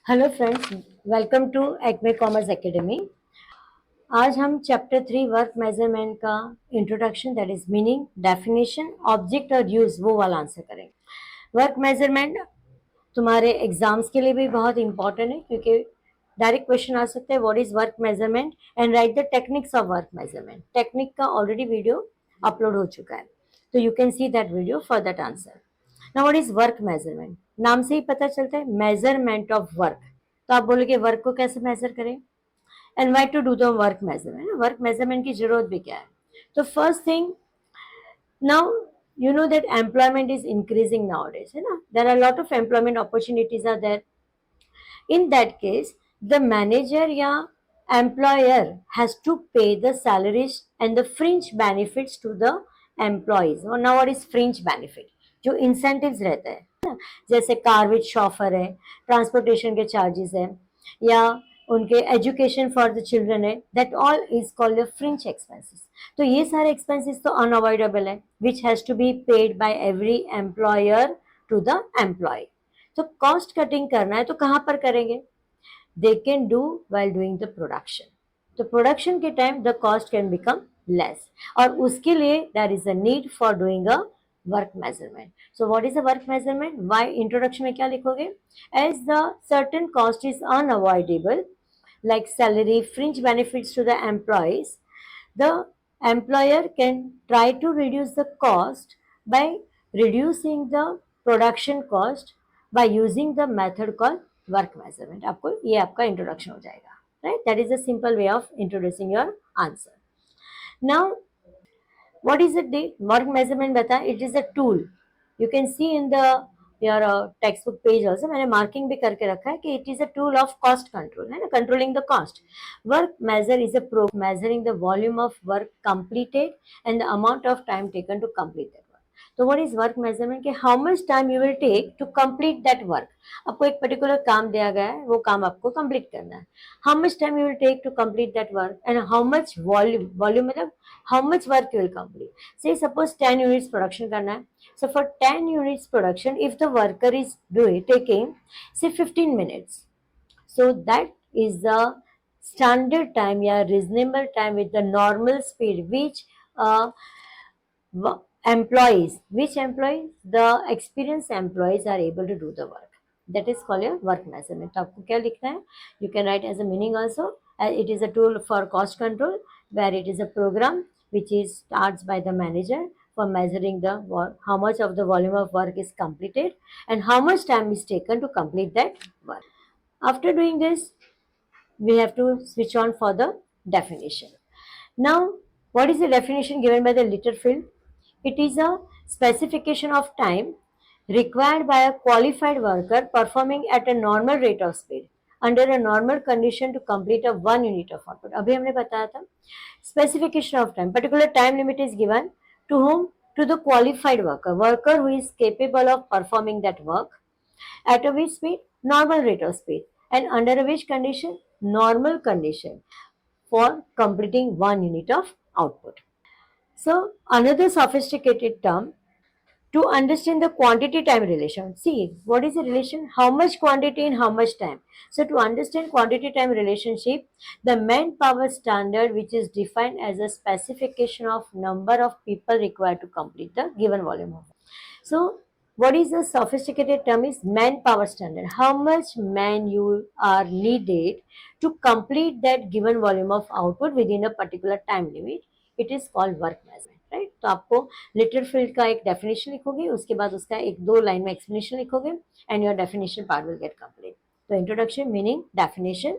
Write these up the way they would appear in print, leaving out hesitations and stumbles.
Hello friends, welcome to Acme commerce academy. आज हम chapter 3 work measurement का introduction, that is meaning, definition, object और use, वो वाला आंसर करेंगे। वर्क मेजरमेंट तुम्हारे एग्जाम्स के लिए भी बहुत इंपॉर्टेंट है, क्योंकि डायरेक्ट क्वेश्चन आ सकते हैं, what is work measurement and right the techniques of work measurement. Technique का ऑलरेडी वीडियो अपलोड हो चुका है, तो you can see that video for that answer. Now what is work measurement? नाम से ही पता चलता है, मेजरमेंट ऑफ वर्क। तो आप बोलोगे वर्क को कैसे मेजर करें, and why to do the work measurement, work measurement की जरूरत भी क्या है। तो first thing, now you know that employment is increasing nowadays, है ना? There are a lot of employment opportunities are there. In that case, the manager या employer has to pay the salaries and the fringe benefits to the employees. और now what is fringe benefit? जो incentives रहते हैं ना, जैसे car with chauffeur है, transportation के charges है, या उनके एजुकेशन फॉर द चिल्ड्रन है, that all is called fringe expenses. तो ये सारे एक्सपेंसेस तो अनअवॉइडेबल है, which has to be paid by every employer to the employ. तो कॉस्ट कटिंग करना है तो कहाँ पर करेंगे? They can do while doing the production. तो प्रोडक्शन के time the cost can become less, और उसके लिए there is a need for doing a work measurement. So what is a work measurement? Why introduction में क्या लिखोगे? As the certain cost is unavoidable, like salary, fringe benefits to the employees, the employer can try to reduce the cost by reducing the production cost by using the method called work measurement. आपको ये आपका introduction हो जाएगा, right? That is a simple way of introducing your answer. Now, what is it? Work measurement बता, it is a tool. You can see in the your textbook page also, मैंने marking भी करके रखा है कि it is a tool of cost control, है ना, controlling the cost. Work measure is a program measuring the volume of work completed and the amount of time taken to complete that work. तो what is work measurement? कि how much time you will take to complete that work. आपको एक particular काम दिया गया है, वो काम आपको कंप्लीट करना है. How much time you will take to complete that work and how much volume, volume मतलब how much work you will complete. Say suppose 10 units production करना है. So for 10 units production, if the worker is taking say 15 minutes, so that is the standard time या reasonable time with the normal speed which uh, employees, which employees, the experienced employees are able to do the work. That is called your work measurement. तो आपको क्या लिखना है? You can write as a meaning also. It is a tool for cost control, where it is a program which is starts by the manager for measuring the how much of the volume of work is completed and how much time is taken to complete that work. After doing this, we have to switch on for the definition. Now, what is the definition given by the Litterfield? It is a specification of time required by a qualified worker performing at a normal rate of speed under a normal condition to complete a 1 unit of output. अभी हमने बताया था specification of time, particular time limit is given to whom? To the qualified worker who is capable of performing that work at a which speed? Normal rate of speed, and under which condition? Normal condition for completing 1 unit of output. So another sophisticated term to understand the quantity time relation. See, what is the relation? How much quantity in how much time? So to understand quantity time relationship, the manpower standard, which is defined as a specification of number of people required to complete the given volume of work. So what is the sophisticated term is manpower standard. How much man you are needed to complete that given volume of output within a particular time limit. It is called work measurement, right? तो आपको लिटरफील्ड का एक definition लिखोगे, उसके बाद उसका एक दो लाइन में एक्सप्लेनेशन लिखोगे, and your definition part will get complete. तो introduction, meaning, definition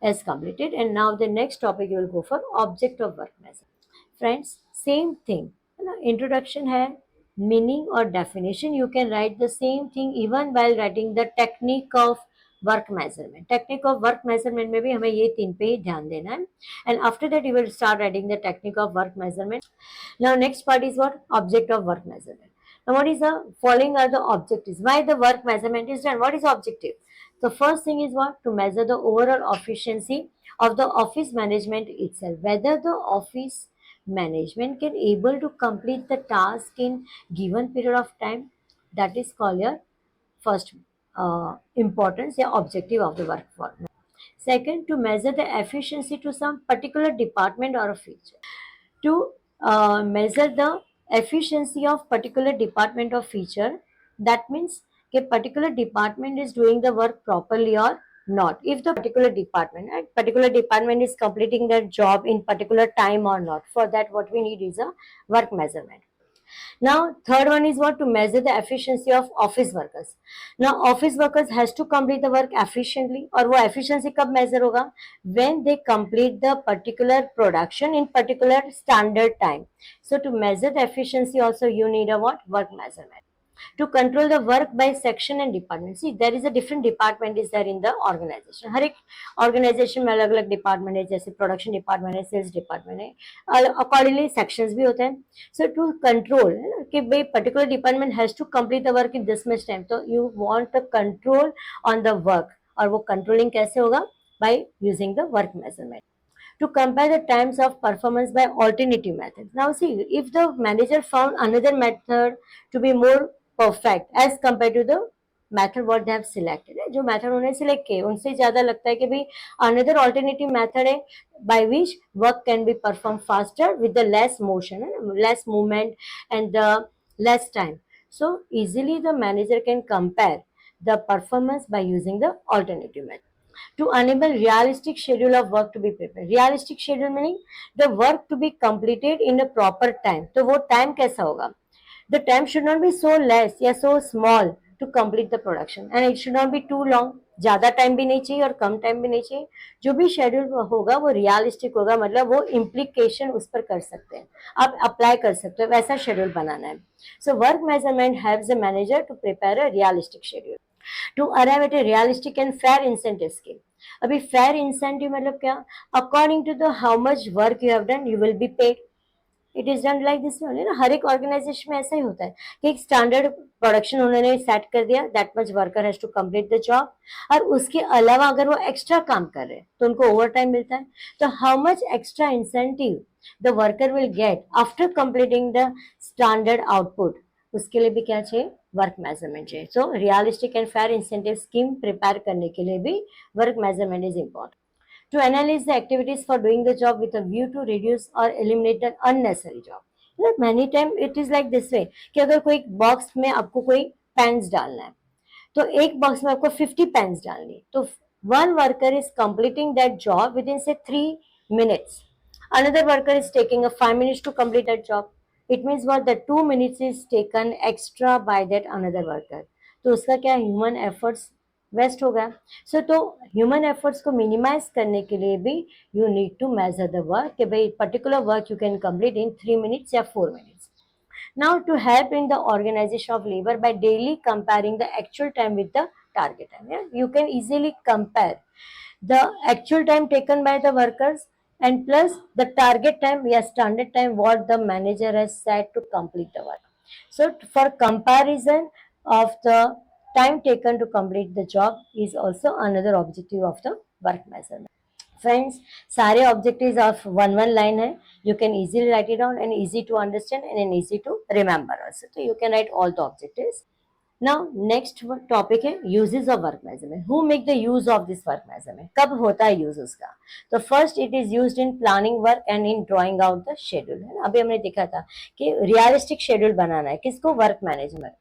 is completed, and now the next topic you will go for object of work measurement. Friends, same thing, है ना, इंट्रोडक्शन है, meaning और definition. You can write the same thing even while writing the technique of work measurement. Technique of work measurement में भी हमें ये तीन पे ही ध्यान देना है, and after that you will start writing the technique of work measurement. Now next part is what? Object of work measurement. Now what is the following are the objectives? Why the work measurement is done? What is objective? The first thing is what? To measure the overall efficiency of the office management itself. Whether the office management can able to complete the task in given period of time. That is called your first importance या objective of the work format. Second, to measure the efficiency to some particular department or a feature. To measure the efficiency of particular department or feature, that means a particular department is doing the work properly or not. If the particular department is completing their job in particular time or not. For that, what we need is a work measurement. Now, third one is what? To measure the efficiency of office workers. Now, office workers has to complete the work efficiently. और वो efficiency कब measure होगा? When they complete the particular production in particular standard time. So, to measure the efficiency also you need a what? Work measurement. To control the work by section and department. See, there is a different department is there in the organization. हर एक organization में अलग अलग department है, जैसे production department है, sales department है, accordingly sections भी होते हैं. So to control कि भाई particular department has to complete the work in this much time, तो you want a control on the work, और वो controlling कैसे होगा? By using the work measurement. To compare the times of performance by alternative methods. Now see, if the manager found another method to be more perfect as compared to the method what they have selected, जो method उन्होंने select किए उनसे ज़्यादा लगता है कि भाई another alternative method है by which work can be performed faster with the less motion, less movement and the less time. So easily the manager can compare the performance by using the alternative method. To enable realistic schedule of work to be prepared. Realistic schedule meaning the work to be completed in a proper time. तो वो time कैसा होगा? The time should not be so less या so small to complete the production and it should not be too long. ज़्यादा time भी नहीं चाहिए और कम टाइम भी नहीं चाहिए. जो भी शेड्यूल होगा वो रियलिस्टिक होगा, मतलब वो इम्प्लीकेशन उस पर कर सकते हैं, आप अप्लाई कर सकते हो, वैसा शेड्यूल बनाना है. So work measurement helps the manager to prepare a realistic schedule to arrive at a realistic and fair incentive scheme. अभी फेयर इंसेंटिव मतलब क्या? According to the how much work you have done you will be paid. It is done like this only ना. हर एक organisation में ऐसा ही होता है कि एक स्टैंडर्ड प्रोडक्शन उन्होंने सेट कर दिया, that much worker has to complete the job, और उसके अलावा अगर वो एक्स्ट्रा काम कर रहे हैं तो उनको ओवर टाइम मिलता है. तो how much extra incentive the worker will get after completing the standard output, उसके लिए भी क्या चाहिए? वर्क मेजरमेंट चाहिए. सो realistic and fair incentive scheme prepare करने के लिए भी work measurement is important. To analyze the activities for doing the job with a view to reduce or eliminate the unnecessary job. Many times it is like this way कि अगर कोई box में आपको कोई पेन्स डालना है तो एक बॉक्स में आपको 50 पेन्स डालनी है, तो one worker is completing that job within say 3 minutes. Another worker is taking a 5 minutes to complete that job. It means what? The 2 minutes is taken extra by that another worker. तो उसका क्या? Human efforts waste हो गया. सो तो human efforts को minimise करने के लिए भी you need to measure the work कि भाई particular work you can complete in 3 minutes या 4 minutes. Now to help in the organization of labor by daily comparing the actual time with the target time. Yeah? You can easily compare the actual time taken by the workers and plus the target time, yeah, standard time what the manager has set to complete the work. So for comparison of the time taken to complete the job is also another objective of the work measurement. Friends, सारे objectives of one line है. You can easily write it down and easy to understand and easy to remember also. So you can write all the objectives. Now next topic है uses of work measurement. Who make the use of this work measurement? कब होता है use उसका? तो first it is used in planning work and in drawing out the schedule. है ना, अभी हमने देखा था कि realistic schedule बनाना है किसको? work management.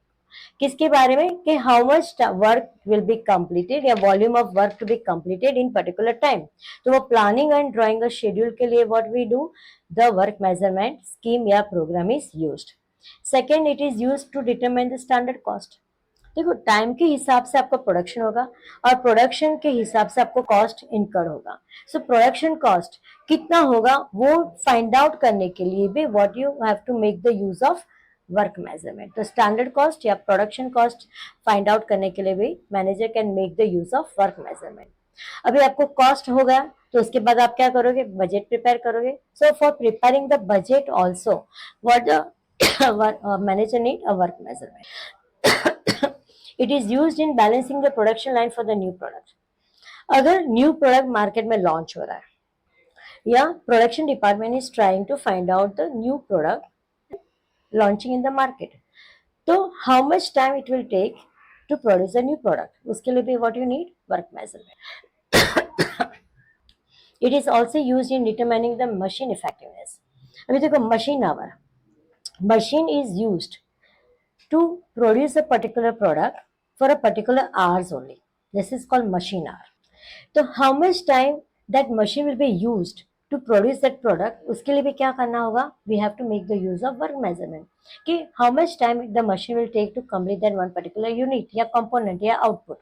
किसके बारे में? कि how much work will be completed या volume of work to be completed in particular time. तो वो planning and drawing a schedule के लिए what we do? The work measurement scheme या programme is used. Second, it is used to determine the standard cost. देखो time के हिसाब से आपका प्रोडक्शन होगा और प्रोडक्शन के हिसाब से आपको कॉस्ट इनकर होगा. सो प्रोडक्शन कॉस्ट कितना होगा वो फाइंड आउट करने के लिए भी what you have to make the use of work measurement. तो स्टैंडर्ड कॉस्ट या प्रोडक्शन कॉस्ट फाइंड आउट करने के लिए भी manager can make the use of work measurement. अभी आपको कॉस्ट हो गया तो उसके बाद आप क्या करोगे? बजट प्रिपेयर करोगे. So for preparing the budget also what the manager need? A work measurement. It is used in balancing the production line for the new product. अगर न्यू प्रोडक्ट मार्केट में लॉन्च हो रहा है या production department is trying to find out the new product launching in the market. So how much time it will take to produce a new product. उसके लिए भी what you need? Work measurement. It is also used in determining the machine effectiveness. अभी देखो machine hour. Machine is used to produce a particular product for a particular hours only. This is called machine hour. So how much time that machine will be used to produce that product, उसके लिए भी क्या करना होगा? We have to make the use of work measurement. कि how much time the machine will take to complete that one particular unit या component या output.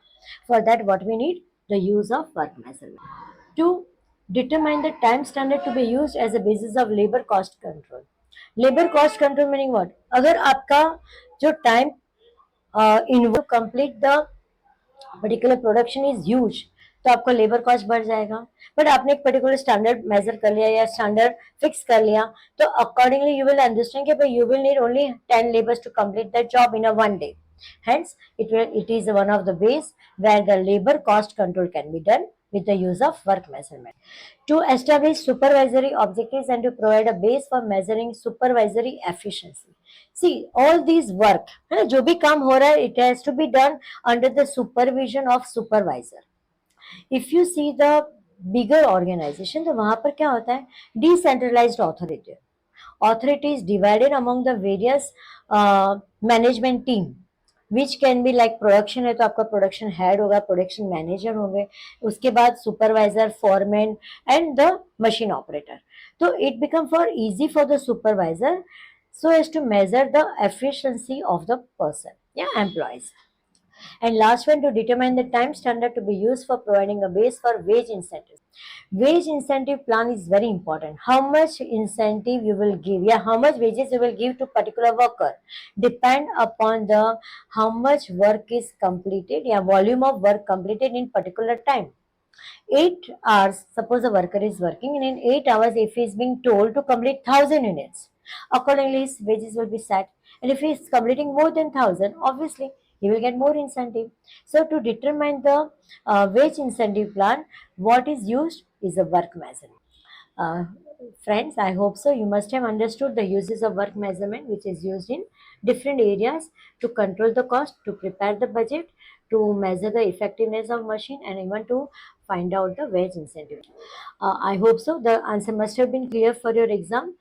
For that what we need? The use of work measurement. To determine the time standard to be used as a basis of labor cost control. Labor cost control meaning what? अगर आपका जो time involved to complete the particular production is huge तो आपका labour cost बढ़ जाएगा. But आपने एक particular standard major कर लिया या स्टैंडर्ड फिक्स कर लिया तो अकॉर्डिंगली यू विल अंडरस्टैंड कि भाई you will need only 10 labours to complete that job in a one day. Hence, it is one of the ways where the labor cost control can be done with the use of work measurement. To establish supervisory objectives and to provide a base for measuring supervisory efficiency. See, all these work, है ना, जो भी काम हो रहा है, it has to be done under the supervision of supervisor. If you see the bigger organization, तो वहां पर क्या होता है? Decentralized authority. Authority is divided among the various management team. Which can be like production है तो आपका production head होगा, प्रोडक्शन मैनेजर होंगे, उसके बाद supervisor, foreman and the machine operator. तो it become for easy for the supervisor so as to measure the efficiency of the person, yeah, employees. And last one, to determine the time standard to be used for providing a base for wage incentives. Wage incentive plan is very important. How much incentive you will give, yeah, how much wages you will give to particular worker depend upon the how much work is completed, yeah, volume of work completed in particular time. 8 hours, suppose a worker is working and in 8 hours if he is being told to complete 1000 units, accordingly his wages will be set. And if he is completing more than 1000, obviously he will get more incentive. So to determine the wage incentive plan, what is used is a work measurement. Uh, Friends, I hope so. You must have understood the uses of work measurement, which is used in different areas to control the cost, to prepare the budget, to measure the effectiveness of machine, and even to find out the wage incentive. I hope so. The answer must have been clear for your exam.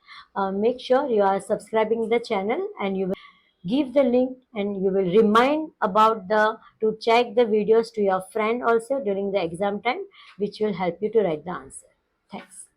Make sure you are subscribing the channel and you will give the link and you will remind about the to check the videos to your friend also during the exam time, which will help you to write the answer. Thanks.